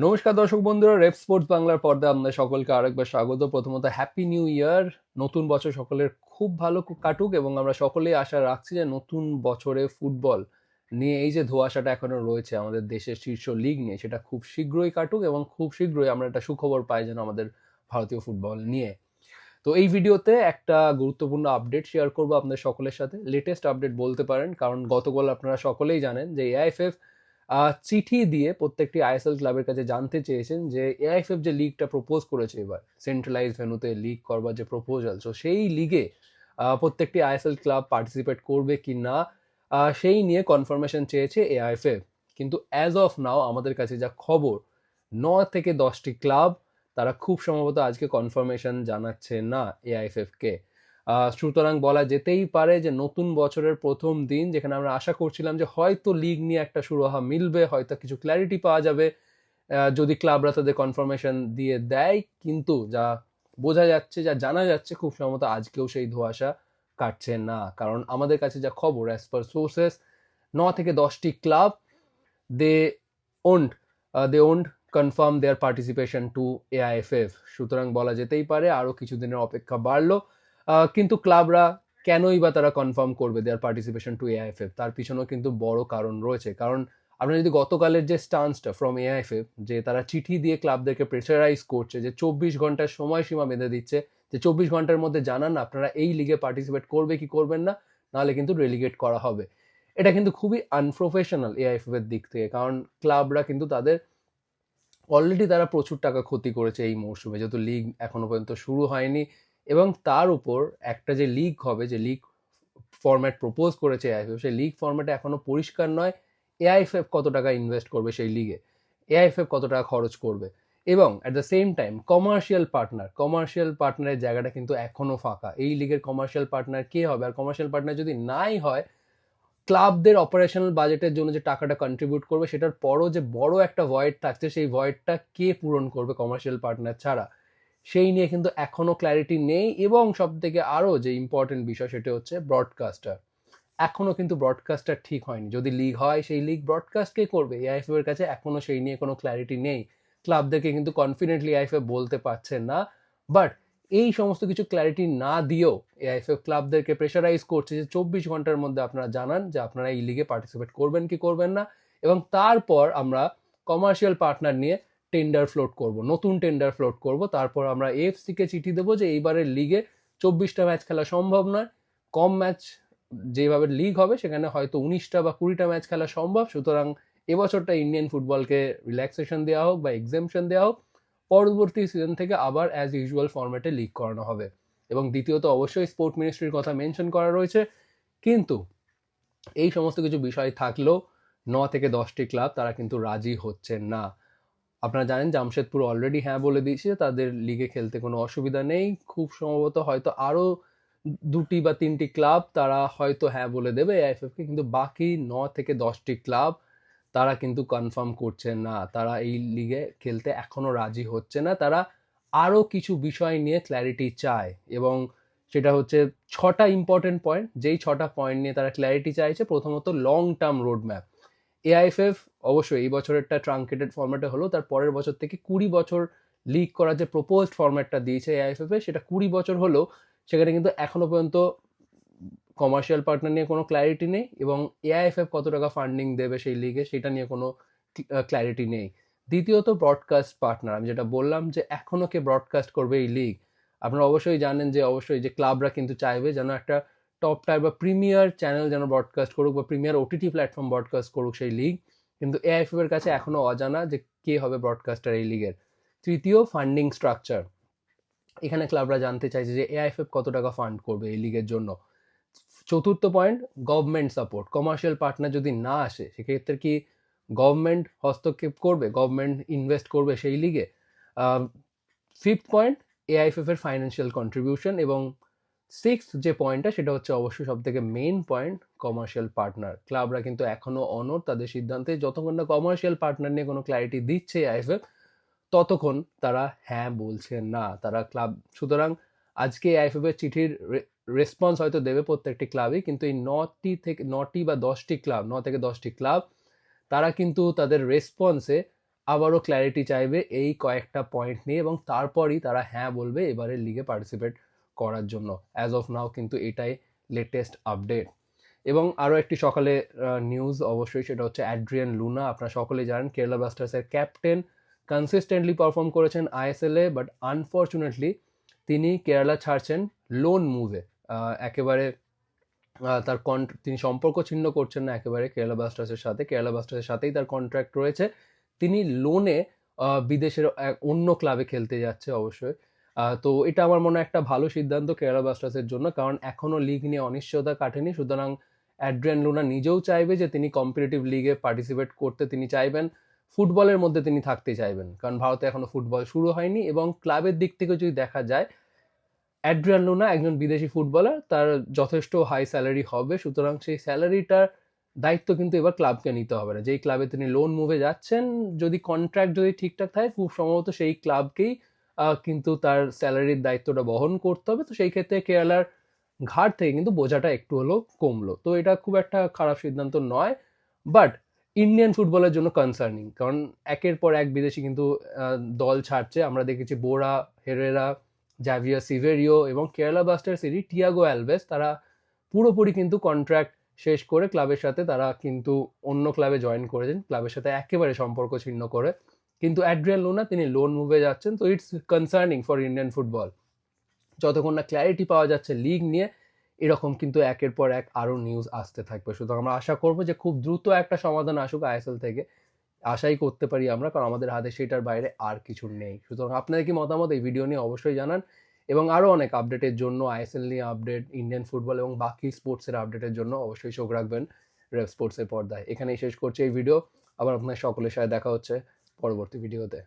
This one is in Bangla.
নমস্কার দর্শক বন্ধুরা, রেপ স্পোর্টস বাংলার পর্দায় আপনাদের সকলকে আরেকবার স্বাগত। প্রথমত হ্যাপি নিউ ইয়ার। নতুন বছর সকলের খুব ভালো কাটুক এবং আমরা সকলেই আশা রাখছি যে নতুন বছরে ফুটবল নিয়ে এই যে ধোঁয়াশাটা এখনো রয়েছে আমাদের দেশের শীর্ষ লিগ নিয়ে, সেটা খুব শীঘ্রই কাটুক এবং খুব শীঘ্রই আমরা একটা সুখবর পাই যেন আমাদের ভারতীয় ফুটবল নিয়ে। তো এই ভিডিওতে একটা গুরুত্বপূর্ণ আপডেট শেয়ার করবো আপনাদের সকলের সাথে। লেটেস্ট আপডেট বলতে পারেন, কারণ গতকাল আপনারা সকলেই জানেন যে এআইএফএফ চিঠি দিয়ে প্রত্যেকটি আইএসএল ক্লাবের কাছে জানতে চেয়েছেন যে এআইএফএফ যে লিগটা প্রপোজ করেছে এবার সেন্ট্রালাইজ ভেন্যুতে লিগ করবার যে প্রপোজাল, তো সেই লিগে প্রত্যেকটি আইএসএল ক্লাব পার্টিসিপেট করবে কি না সেই নিয়ে কনফার্মেশন চেয়েছে এআইএফএফ। কিন্তু অ্যাজ অফ নাও আমাদের কাছে যা খবর, 9 থেকে 10টি ক্লাব তারা খুব সম্ভবত আজকে কনফার্মেশন জানাচ্ছে না এআইএফএফ কে। সুতরাং বলা যেতেই পারে যে নতুন বছরের প্রথম দিন, যেখানে আমরা আশা করছিলাম যে হয়তো লিগ নিয়ে একটা সুরাহা মিলবে, হয়তো কিছু ক্ল্যারিটি পাওয়া যাবে যদি ক্লাবরা তাদের কনফার্মেশন দিয়ে দেয়, কিন্তু যা বোঝা যাচ্ছে, যা জানা যাচ্ছে, খুব সম্ভবত আজকেও সেই ধোঁয়াশা কাটছে না। কারণ আমাদের কাছে যা খবর, অ্যাজ পার সোর্সেস, 9 থেকে 10টি club they won't they won't confirm their participation to AIFF. সুতরাং বলা যেতেই পারে আরও কিছুদিনের অপেক্ষা বাড়লো। কিন্তু ক্লাবরা কেনই বা তারা কনফার্ম করবে দেয়ার পার্টিসিপেশন টু এআইএফএফ, তার পিছনেও কিন্তু বড় কারণ রয়েছে। কারণ আপনারা যদি গতকালের যে স্টান্সটা ফ্রম এআইএফএফ, যে তারা চিঠি দিয়ে ক্লাবদেরকে প্রেসারাইজ করছে, যে 24 ঘন্টার সময়সীমা বেঁধে দিচ্ছে, যে 24 ঘন্টার মধ্যে জানান আপনারা এই লিগে পার্টিসিপেট করবে কি করবেন না, নাহলে কিন্তু রেলিগেট করা হবে। এটা কিন্তু খুবই আনপ্রফেশনাল এআইএফএফ এর দিক থেকে, কারণ ক্লাবরা কিন্তু তাদের অলরেডি তারা প্রচুর টাকা ক্ষতি করেছে এই মৌসুমে, যেহেতু লিগ এখনো পর্যন্ত শুরু হয়নি। এবং তার উপর একটা যে লিগ হবে, যে লিগ ফরম্যাট প্রপোজ করেছে এআইএফএফ, সেই লিগ ফরম্যাটে এখনো পরিষ্কার নয় এআইএফএফ কত টাকা ইনভেস্ট করবে সেই লিগে, এআইএফএফ কত টাকা খরচ করবে। এবং at the same time commercial পার্টনারের জায়গাটা কিন্তু এখনো ফাঁকা। এই লিগের কমার্শিয়াল পার্টনার কে হবে? আর কমার্শিয়াল পার্টনার যদি নাই হয়, ক্লাবদের অপারেশনাল বাজেটের জন্য যে টাকাটা কন্ট্রিবিউট করবে সেটার পরও যে বড় একটা ভয়েড থাকছে, সেই ভয়েডটা কে পূরণ করবে কমার্শিয়াল পার্টনার ছাড়া, সেই নিয়ে কিন্তু এখনো ক্ল্যারিটি নেই। এবং সব থেকে আরও যে ইম্পর্টেন্ট বিষয়, সেটা হচ্ছে ব্রডকাস্টার। এখনো কিন্তু ব্রডকাস্টার ঠিক হয়নি। যদি লিগ হয়, সেই লিগ ব্রডকাস্ট কে করবে? এআইএফএফ এর কাছে এখনো সেই নিয়ে কোনো ক্ল্যারিটি নেই। ক্লাবদেরকে কিন্তু কনফিডেন্টলি এআইএফএফ বলতে পারছে না। বাট এই সমস্ত কিছু ক্ল্যারিটি না দিয়েও এআইএফএফ ক্লাবদেরকে প্রেশারাইজ করছে যে 24 ঘন্টার মধ্যে আপনারা জানান যে আপনারা এই লিগে পার্টিসিপেট করবেন কি করবেন না, এবং তারপর আমরা কমার্শিয়াল পার্টনার নিয়ে টেন্ডার ফ্লোট করব, নতুন টেন্ডার ফ্লোট করব। তারপর আমরা এএফসি কে চিঠি দেবো যে এইবারের লিগে 24টা ম্যাচ খেলা সম্ভব নয়, কম ম্যাচ যেভাবে লিগ হবে সেখানে হয়তো 19টা বা 20টা ম্যাচ খেলা সম্ভব। সুতরাং এবছরটা ইন্ডিয়ান ফুটবলকে রিল্যাক্সেশন দেওয়া হোক বা এক্সেমশন দেওয়া হোক, পরবর্তী সিজন থেকে আবার অ্যাজ ইউজুয়াল ফরম্যাটে লিগ করানো হবে। এবং দ্বিতীয়ত অবশ্যই স্পোর্ট মিনিস্ট্রির কথা মেনশন করা রয়েছে। কিন্তু এই সমস্ত কিছু বিষয় থাকলেও 9 থেকে 10টি ক্লাব তারা কিন্তু রাজি হচ্ছে না। আপনারা জানেন জামশেদপুর অলরেডি হ্যাঁ বলে দিয়েছে, তাদের লিগে খেলতে কোনো অসুবিধা নেই। খুব সম্ভবত হয়তো আরও 2টি বা 3টি ক্লাব তারা হয়তো হ্যাঁ বলে দেবে এআইএফএফ কে, কিন্তু বাকি 9 থেকে 10টি ক্লাব তারা কিন্তু কনফার্ম করছে না, তারা এই লিগে খেলতে এখনো রাজি হচ্ছে না। তারা আরও কিছু বিষয় নিয়ে ক্ল্যারিটি চায়, এবং সেটা হচ্ছে 6টা ইম্পর্টেন্ট পয়েন্ট। যেই 6টা পয়েন্ট নিয়ে তারা ক্ল্যারিটি চাইছে, প্রথমত long term road map. AIFF অবশ্যই এই বছরেরটা ট্রাঙ্কেটেড ফরম্যাটে হলো, তার পরের বছর থেকে 20 বছর লিগ করার যে প্রপোজড ফরম্যাটটা দিয়েছে এআইএফএফ সেটা 20 বছর হলো। সেখানে কিন্তু এখনো পর্যন্ত কমার্শিয়াল পার্টনার নিয়ে কোনো ক্ল্যারিটি নেই, এবং এআইএফএফ কত টাকা ফান্ডিং দেবে সেই লিগে সেটা নিয়ে কোনো ক্ল্যারিটি নেই। দ্বিতীয়ত ব্রডকাস্ট পার্টনার, আমি যেটা বললাম যে এখনো কে ব্রডকাস্ট করবে এই লিগ। আপনারা অবশ্যই জানেন যে অবশ্যই যে ক্লাবরা কিন্তু চাইবে যেন একটা টপ টায়ার বা প্রিমিয়ার চ্যানেল যেন ব্রডকাস্ট করুক, বা প্রিমিয়ার ওটিটি প্ল্যাটফর্ম ব্রডকাস্ট করুক সেই লিগ। কিন্তু এআইএফএফ এর কাছে এখনো অজানা যে কে হবে ব্রডকাস্টার এই লিগের। তৃতীয়, ফান্ডিং স্ট্রাকচার। এখানে ক্লাবরা জানতে চাইছে যে এআইএফএফ কত টাকা ফান্ড করবে এই লিগের জন্য। চতুর্থ point, government support. Commercial partner যদি না আসে, সেক্ষেত্রে কি গভর্নমেন্ট হস্তক্ষেপ করবে, গভর্নমেন্ট ইনভেস্ট করবে সেই লিগে? ফিফথ পয়েন্ট, এআইএফএফ এর ফাইন্যান্সিয়াল কন্ট্রিবিউশন। এবং সিক্সথ যে পয়েন্টটা, সেটা হচ্ছে অবশ্যই সব থেকে মেইন পয়েন্ট, কমার্শিয়াল পার্টনার। ক্লাবরা কিন্তু এখনো অনড় তাদের সিদ্ধান্তে, যতক্ষণ না কমার্শিয়াল পার্টনার নিয়ে কোনো ক্ল্যারিটি দিচ্ছে এআইএফএফ ততক্ষণ তারা হ্যাঁ বলছে না তারা ক্লাব। সুতরাং আজকে আইএফএফ এর চিঠির রেসপন্স হয়তো দেবে প্রত্যেকটি ক্লাবই, কিন্তু এই 9টি বা 10টি ক্লাব, 9 থেকে 10টি ক্লাব তারা কিন্তু তাদের রেসপন্সে আবারও ক্ল্যারিটি চাইবে এই কয়েকটা পয়েন্ট নিয়ে, এবং তারপরই তারা হ্যাঁ বলবে এবারের লিগে পার্টিসিপেট করার জন্য। অ্যাজ অফ নাও কিন্তু এটাই লেটেস্ট আপডেট। এবং আরও একটি সকালে নিউজ অবশ্যই, সেটা হচ্ছে অ্যাড্রিয়ান লুনা। আপনারা সকলেই জানেন কেরালা ব্লাস্টার্সের ক্যাপ্টেন, কনসিস্টেন্টলি পারফর্ম করেছেন আইএসএলে, বাট আনফর্চুনেটলি তিনি কেরালা ছাড়ছেন লোন মুভে। একেবারে তার তিনি সম্পর্ক ছিন্ন করছেন না একেবারে কেরালা ব্লাস্টার্সের সাথে, কেরালা ব্লাস্টার্সের সাথেই তার কন্ট্রাক্ট রয়েছে। তিনি লোনে বিদেশের অন্য ক্লাবে খেলতে যাচ্ছে অবশ্যই। তো এটা আমার মনে হয় একটা ভালো সিদ্ধান্ত কেরালা ব্লাস্টার্সের জন্য, কারণ এখনো লিগ নিয়ে অনিশ্চয়তা কাটেনি। সুতরাং অ্যাড্রিয়ান লুনা নিজেও চাইবে যে তিনি কম্পিটিটিভ লিগে পার্টিসিপেট করতে তিনি চাইবেন, ফুটবলের মধ্যে তিনি থাকতে চাইবেন, কারণ ভারতে এখনো ফুটবল শুরু হয়নি। এবং ক্লাবের দিক থেকে যদি দেখা যায়, অ্যাড্রিয়ান লুনা একজন বিদেশি ফুটবলার, তার যথেষ্ট হাই স্যালারি হবে, সুতরাং সেই স্যালারিটার দায়িত্ব কিন্তু এবার ক্লাবকে নিতে হবে না। যেই ক্লাবে তিনি লোন মুভে যাচ্ছেন, যদি কন্ট্রাক্ট যদি ঠিকঠাক থাকে, খুব সম্ভবত সেই ক্লাবকেই কিন্তু তার স্যালারির দায়িত্বটা বহন করতে হবে। তো সেই ক্ষেত্রে কেরালার ঘাট থেকে কিন্তু বোঝাটা একটু হলেও কমলো। তো এটা খুব একটা খারাপ সিদ্ধান্ত নয়, বাট ইন্ডিয়ান ফুটবলের জন্য কনসার্নিং, কারণ একের পর এক বিদেশি কিন্তু দল ছাড়ছে। আমরা দেখেছি বোরা, হেরেরা, জাভিয়ার সিভেরিও এবং কেরালা ব্লাস্টার্সেরই টিয়াগো অ্যালভেস, তারা পুরোপুরি কিন্তু কন্ট্রাক্ট শেষ করে ক্লাবের সাথে তারা কিন্তু অন্য ক্লাবে জয়েন করেছেন, ক্লাবের সাথে একেবারে সম্পর্ক ছিন্ন করে। কিন্তু অ্যাড্রিয়ান লুনা তিনি লোন মুভে যাচ্ছেন। তো it's concerning for Indian football. যতক্ষণ না ক্ল্যারিটি পাওয়া যাচ্ছে লিগ নিয়ে, এরকম কিন্তু একের পর এক আরও নিউজ আসতে থাকবে। সুতরাং আমরা আশা করবো যে খুব দ্রুত একটা সমাধান আসুক আইএসএল থেকে, আশাই করতে পারি আমরা, কারণ আমাদের হাতে সেটার বাইরে আর কিছু নেই। সুতরাং আপনাদের কি মতামত এই ভিডিও নিয়ে অবশ্যই জানান, এবং আরও অনেক আপডেটের জন্য, আইএসএল নিয়ে আপডেট, ইন্ডিয়ান ফুটবল এবং বাকি স্পোর্টসের আপডেটের জন্য অবশ্যই চোখ রাখবেন রেভ স্পোর্টসের পর্দায়। এখানেই শেষ করছি এই ভিডিও। আবার আপনার সকলের সাথে দেখা হচ্ছে পরবর্তী ভিডিওতে।